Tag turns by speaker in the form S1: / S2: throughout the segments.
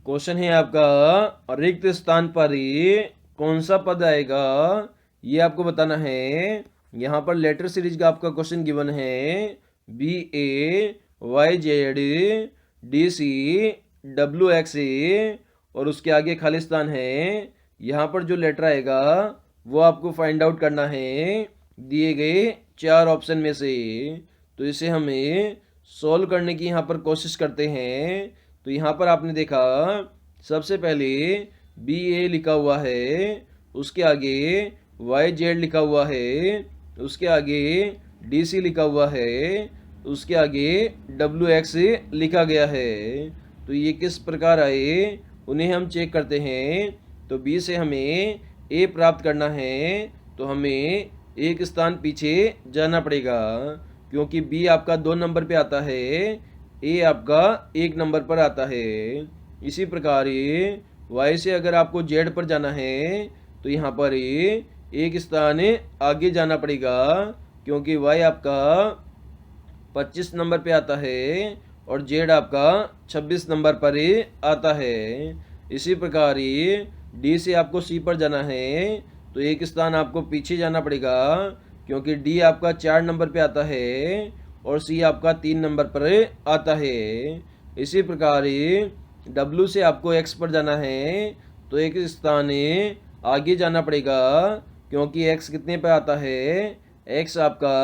S1: Question है आपका, रिक्त स्थान पर कौन सा पद आएगा, ये आपको बताना है। यहाँ पर लेटर सीरीज का आपका क्वेश्चन गिवन है, BAYZ DC WXA और उसके आगे खाली स्थान है। यहाँ पर जो लेटर आएगा वो आपको फाइंड आउट करना है दिए गए 4 ऑप्शन में से। तो इसे हमें सॉल्व करने की यहाँ पर कोशिश करते हैं। तो यहाँ पर आपने देखा, सबसे पहले BA लिखा हुआ है, उसके आगे YZ लिखा हुआ है, उसके आगे DC लिखा हुआ है, उसके आगे WX लिखा गया है। तो ये किस प्रकार आए उन्हें हम चेक करते हैं। तो B से हमें A प्राप्त करना है, तो हमें एक स्थान पीछे जाना पड़ेगा, क्योंकि B आपका 2 नंबर पे आता है, A आपका 1 नंबर पर आता है। इसी प्रकार Y से अगर आपको Z पर जाना है तो यहाँ पर एक स्थान आगे जाना पड़ेगा, क्योंकि Y आपका 25 नंबर पे आता है और Z आपका 26 नंबर पर आता है। इसी प्रकार D से आपको C पर जाना है तो एक स्थान आपको पीछे जाना पड़ेगा, क्योंकि D आपका 4 नंबर पे आता है और C आपका 3 नंबर पर आता है। इसी प्रकार W से आपको X पर जाना है तो एक स्थान आगे जाना पड़ेगा, क्योंकि X कितने पे आता है, X आपका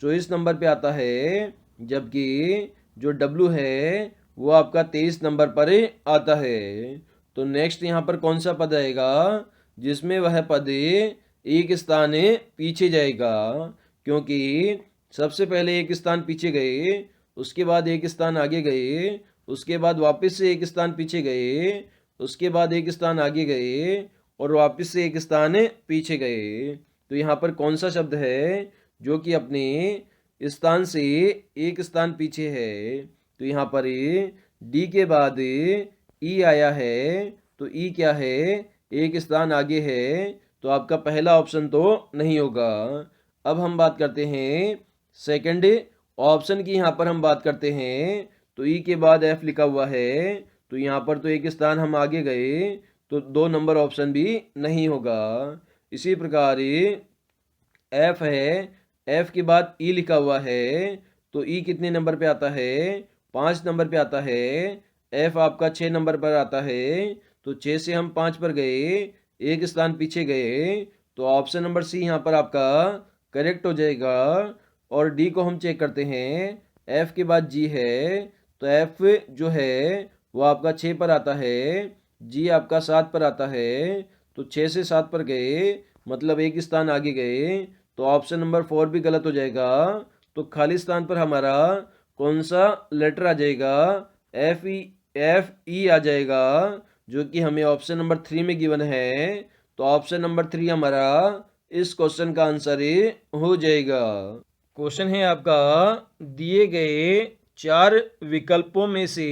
S1: 24 नंबर पे आता है, जबकि जो W है वो आपका 23 नंबर पर आता है। तो नेक्स्ट यहाँ पर कौन सा पद आएगा जिसमें वह पद एक स्थान पीछे जाएगा, क्योंकि सबसे पहले एक स्थान पीछे गए, उसके बाद एक स्थान आगे गए, उसके बाद वापस से एक स्थान पीछे गए, उसके बाद एक स्थान आगे गए और वापस से एक स्थान पीछे गए। तो यहाँ पर कौन सा शब्द है जो कि अपने स्थान से एक स्थान पीछे है। तो यहाँ पर D के बाद E आया है, तो E क्या है, एक स्थान आगे है, तो आपका पहला ऑप्शन तो नहीं होगा। अब हम बात करते हैं सेकंड ऑप्शन की। यहाँ पर हम बात करते हैं तो E के बाद F लिखा हुआ है, तो यहाँ पर तो एक स्थान हम आगे गए, तो 2 नंबर ऑप्शन भी नहीं होगा। इसी प्रकार F है, F के बाद E लिखा हुआ है, तो E कितने नंबर पे आता है, 5 नंबर पे आता है। F आपका 6 नंबर पर आता है, तो 6 से हम 5 पर गए, एक स्थान पीछे गए, तो ऑप्शन नंबर C यहाँ पर आपका करेक्ट हो जाएगा। और D को हम चेक करते हैं, F के बाद G है, तो F जो है वो आपका 6 पर आता है, G आपका 7 पर आता है, तो 6 से 7 पर गए, मतलब एक स्थान आगे गए, तो ऑप्शन नंबर 4 भी गलत हो जाएगा। तो खाली स्थान पर हमारा कौन सा लेटर आ जाएगा, FE आ जाएगा, जो कि हमें ऑप्शन नंबर 3 में गिवन है। तो ऑप्शन नंबर 3 हमारा इस क्वेश्चन का आंसर हो जाएगा। क्वेश्चन है आपका, दिए गए 4 विकल्पों में से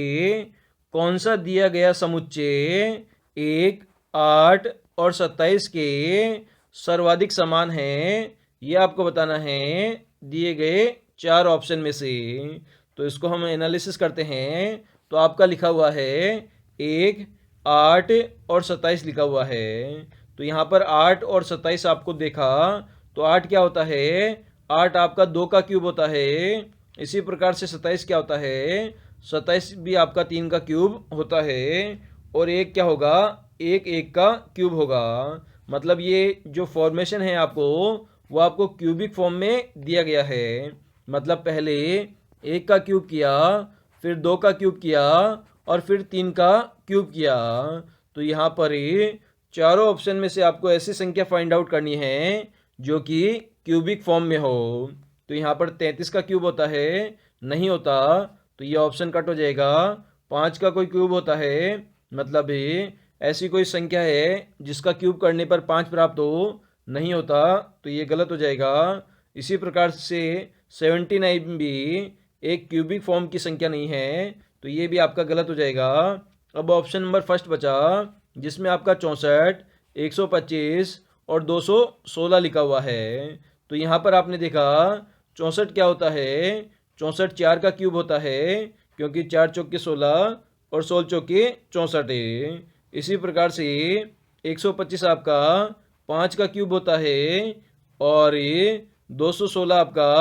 S1: कौन सा दिया गया समुच्चय 1, 8 और 27 के सर्वाधिक समान है, ये आपको बताना है दिए गए 4 ऑप्शन में से। तो इसको हम एनालिसिस करते हैं। तो आपका लिखा हुआ है 1, 8 और 27 लिखा हुआ है। तो यहाँ पर 8 और 27 आपको देखा, तो 8 क्या होता है, 8 आपका 2 का क्यूब होता है। इसी प्रकार से 27 क्या होता है, 27 भी आपका 3 का क्यूब होता है। और 1 क्या होगा, 1 का क्यूब होगा। मतलब ये जो फॉर्मेशन है आपको, वो आपको क्यूबिक फॉर्म में दिया गया है। मतलब पहले 1 का क्यूब किया, फिर 2 का क्यूब किया और फिर 3 का क्यूब किया। तो यहाँ पर चारों ऑप्शन में से आपको ऐसी संख्या फाइंड आउट करनी है जो कि क्यूबिक फॉर्म में हो। तो यहाँ पर 33 का क्यूब होता है, नहीं होता, तो ये ऑप्शन कट हो जाएगा। 5 का कोई क्यूब होता है, मतलब ऐसी कोई संख्या है जिसका क्यूब करने पर 5 प्राप्त हो, नहीं होता, तो ये गलत हो जाएगा। इसी प्रकार से 79 भी एक क्यूबिक फॉर्म की संख्या नहीं है, तो ये भी आपका गलत हो जाएगा। अब ऑप्शन नंबर फर्स्ट बचा, जिसमें आपका 64, 125 और 216 लिखा हुआ है। तो यहाँ पर आपने देखा 64 क्या होता है, 64 4 का क्यूब होता है, क्योंकि 4 चौके 16 और 16 चौके 64। इसी प्रकार से 125 आपका 5 का क्यूब होता है और 216 आपका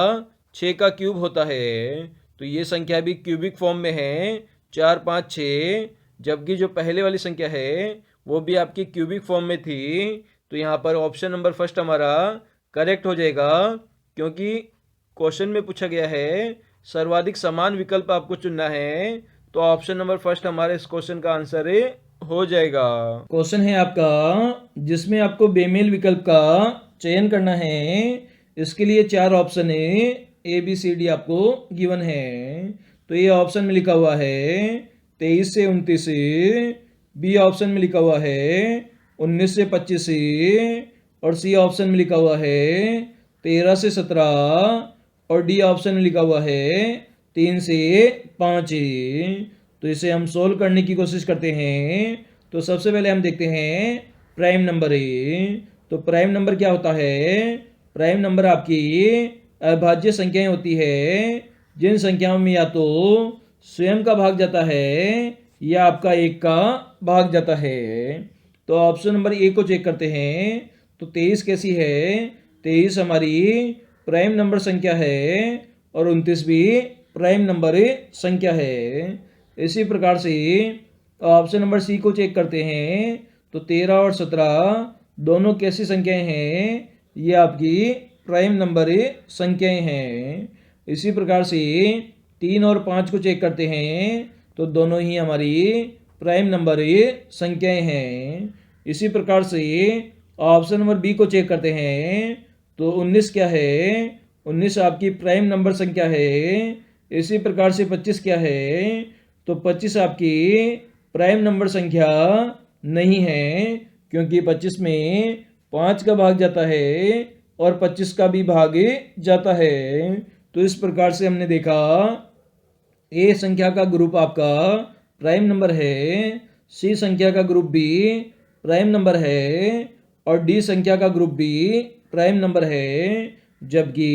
S1: 6 का क्यूब होता है। तो ये संख्या भी क्यूबिक फॉर्म में है 4 5 6, जबकि जो पहले वाली संख्या है वो भी आपकी क्यूबिक फॉर्म में थी। तो यहाँ पर ऑप्शन नंबर फर्स्ट हमारा करेक्ट हो जाएगा, क्योंकि क्वेश्चन में पूछा गया है सर्वाधिक समान विकल्प आपको चुनना है। तो ऑप्शन नंबर फर्स्ट हमारे इस क्वेश्चन का आंसर हो जाएगा। क्वेश्चन है आपका जिसमें आपको बेमेल विकल्प का चयन करना है। इसके लिए 4 ऑप्शन है, ए बी सी डी आपको गिवन है। तो ये ऑप्शन में लिखा हुआ है 23 से 29, बी ऑप्शन में लिखा हुआ है 19 से 25, और सी ऑप्शन में लिखा हुआ है 13 से 17, और डी ऑप्शन में लिखा हुआ है 3 से 5। तो इसे हम सोल्व करने की कोशिश करते हैं। तो सबसे पहले हम देखते हैं प्राइम नंबर तो प्राइम नंबर क्या होता है? प्राइम नंबर आपकी अभाज्य संख्याएं होती है जिन संख्याओं में या तो स्वयं का भाग जाता है या आपका एक का भाग जाता है। तो ऑप्शन नंबर ए को चेक करते हैं। तो 23 कैसी है? 23 हमारी प्राइम नंबर संख्या है और 29 भी प्राइम नंबर संख्या है। इसी प्रकार से ऑप्शन नंबर सी को चेक करते हैं। तो 13 और 17 दोनों कैसी संख्याएं हैं? ये आपकी प्राइम नंबर संख्याएं हैं। इसी प्रकार से 3 और 5 को चेक करते हैं। तो दोनों ही हमारी प्राइम नंबर संख्याएं हैं। इसी प्रकार से ऑप्शन नंबर बी को चेक करते हैं। तो 19 क्या है? 19 आपकी प्राइम नंबर संख्या है। इसी प्रकार से 25 क्या है? तो 25 आपकी प्राइम नंबर संख्या नहीं है, क्योंकि 25 में 5 का भाग जाता है और 25 का भी भाग जाता है। तो इस प्रकार से हमने देखा ए संख्या का ग्रुप आपका प्राइम नंबर है, सी संख्या का ग्रुप भी प्राइम नंबर है और डी संख्या का ग्रुप भी प्राइम नंबर है। जबकि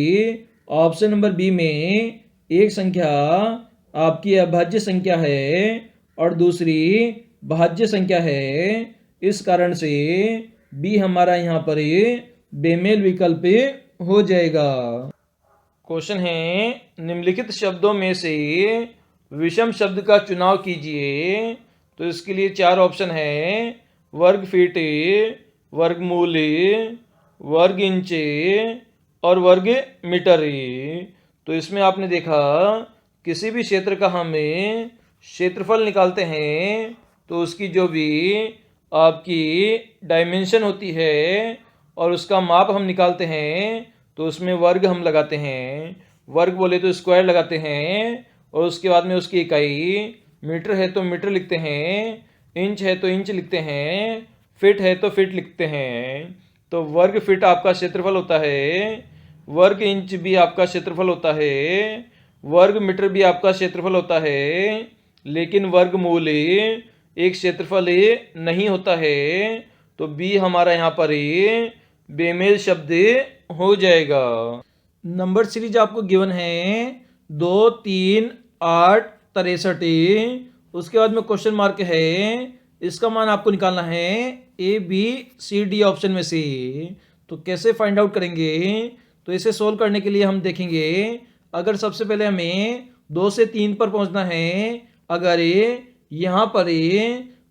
S1: ऑप्शन नंबर बी में एक संख्या आपकी अभाज्य संख्या है और दूसरी भाज्य संख्या है। इस कारण से बी हमारा यहाँ पर बेमेल विकल्प हो जाएगा। क्वेश्चन है निम्नलिखित शब्दों में से विषम शब्द का चुनाव कीजिए। तो इसके लिए 4 ऑप्शन है, वर्ग फीट, वर्गमूल, वर्ग इंच और वर्ग मीटर। तो इसमें आपने देखा किसी भी क्षेत्र का हम क्षेत्रफल निकालते हैं तो उसकी जो भी आपकी डायमेंशन होती है और उसका माप हम निकालते हैं तो उसमें वर्ग हम लगाते हैं। वर्ग बोले तो स्क्वायर लगाते हैं और उसके बाद में उसकी इकाई, मीटर है तो मीटर लिखते हैं, इंच है तो इंच लिखते हैं, फिट है तो फिट लिखते हैं। तो वर्ग फीट आपका क्षेत्रफल होता है, वर्ग इंच भी आपका क्षेत्रफल होता है, वर्ग मीटर भी आपका क्षेत्रफल होता है, लेकिन वर्गमूल एक क्षेत्रफल नहीं होता है। तो बी हमारा यहाँ पर बेमेल शब्द हो जाएगा। नंबर सीरीज आपको गिवन है 2 3 8 63। उसके बाद में क्वेश्चन मार्क है, इसका मान आपको निकालना है A B C D option में से। तो कैसे फाइंड आउट करेंगे? तो इसे सोल्व करने के लिए हम देखेंगे, अगर सबसे पहले हमें 2 से 3 पर पहुंचना है, अगर यहाँ पर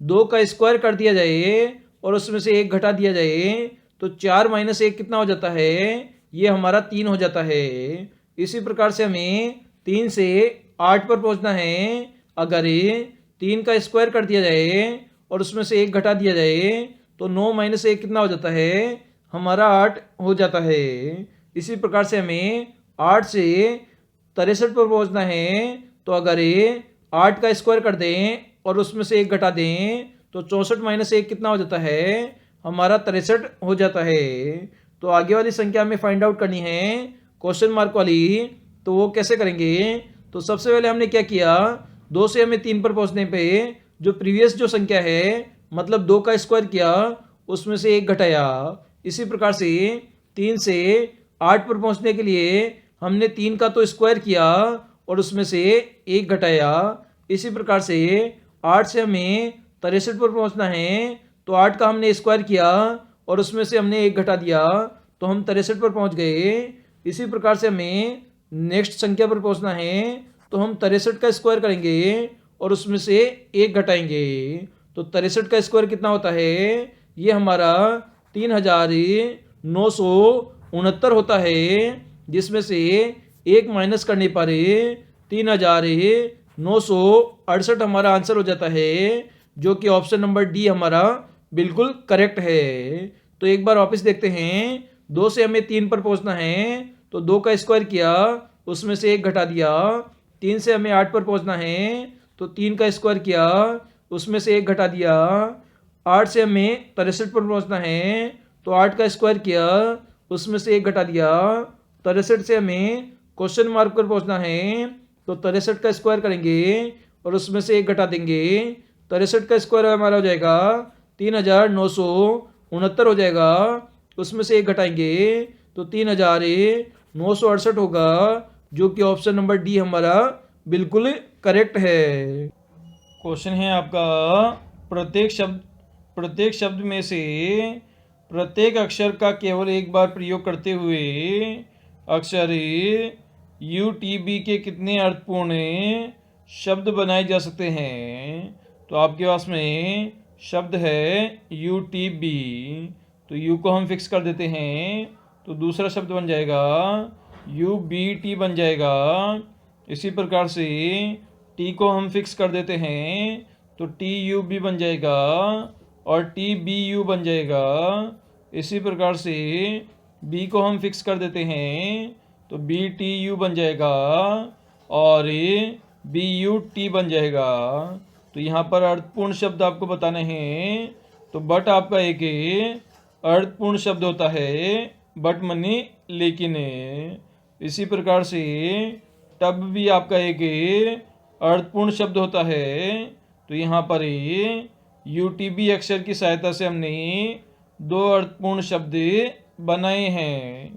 S1: 2 का स्क्वायर कर दिया जाए और उसमें से 1 घटा दिया जाए तो 4 - 1 कितना हो जाता है? ये हमारा 3 हो जाता है। इसी प्रकार से हमें 3 से 8 पर पहुंचना है, अगर 3 का स्क्वायर कर दिया जाए और उसमें से 1 घटा दिया जाए तो 9 - 1 कितना हो जाता है? हमारा 8 हो जाता है। इसी प्रकार से हमें 8 से 63 पर पहुंचना है, तो अगर 8 का स्क्वायर कर दें और उसमें से 1 घटा दें तो 64 - 1 कितना हो जाता है? हमारा 63 हो जाता है। तो आगे वाली संख्या हमें फाइंड आउट करनी है, क्वेश्चन मार्क वाली। तो वो कैसे करेंगे? तो सबसे पहले हमने क्या किया, 2 से हमें 3 पर पहुंचने पे जो प्रीवियस जो संख्या है मतलब 2 का स्क्वायर किया, उसमें से 1 घटाया। इसी प्रकार से 3 से 8 पर पहुंचने के लिए हमने 3 का तो स्क्वायर किया और उसमें से 1 घटाया। इसी प्रकार से 8 से हमें 63 पर पहुंचना है, तो 8 का हमने स्क्वायर किया और उसमें से हमने 1 घटा दिया, तो हम 63 पर पहुंच गए। इसी प्रकार से हमें नेक्स्ट संख्या पर पहुंचना है, तो हम 63 का स्क्वायर करेंगे और उसमें से 1 घटाएंगे। तो 63 का स्क्वायर कितना होता है? ये हमारा 3969 होता है, जिसमें से 1 माइनस करने पर 3968 हमारा आंसर हो जाता है, जो कि ऑप्शन नंबर डी हमारा बिल्कुल करेक्ट है। तो एक बार वापस देखते हैं। 2 से हमें 3 पर पहुंचना है, तो 2 का स्क्वायर किया, उसमें से 1 घटा दिया। 3 से हमें 8 पर पहुंचना है, तो 3 का स्क्वायर किया, उसमें से 1 घटा दिया। 8 से हमें 63 पर पहुंचना है, तो 8 का स्क्वायर किया, उसमें से 1 घटा दिया। 63 से हमें क्वेश्चन मार्क पर पहुंचना है, तो 63 का स्क्वायर करेंगे और उसमें से 1 घटा देंगे। 63 का स्क्वायर हमारा हो जाएगा 3969 हो जाएगा, उसमें से 1 घटाएंगे, तो 3968 होगा, जो कि ऑप्शन नंबर डी हमारा बिल्कुल करेक्ट है। क्वेश्चन है आपका, प्रत्येक शब्द में से प्रत्येक अक्षर का केवल एक बार प्रयोग करते हुए अक्षर UTB के कितने अर्थपूर्ण शब्द बनाए जा सकते हैं? तो आपके पास में शब्द है UTB, तो U को हम फिक्स कर देते हैं, तो दूसरा शब्द बन जाएगा UBT बन जाएगा। इसी प्रकार से T को हम फिक्स कर देते हैं, तो TUB बन जाएगा और TBU बन जाएगा। इसी प्रकार से B को हम फिक्स कर देते हैं, तो BTU बन जाएगा और BUT बन जाएगा। तो यहाँ पर अर्थपूर्ण शब्द आपको बताने हैं, तो बट आपका एक अर्थपूर्ण शब्द होता है, बट मनी लेकिन। इसी प्रकार से टब भी आपका एक अर्थपूर्ण शब्द होता है, तो यहाँ पर UTB अक्षर की सहायता से हमने 2 अर्थपूर्ण शब्द बनाए हैं।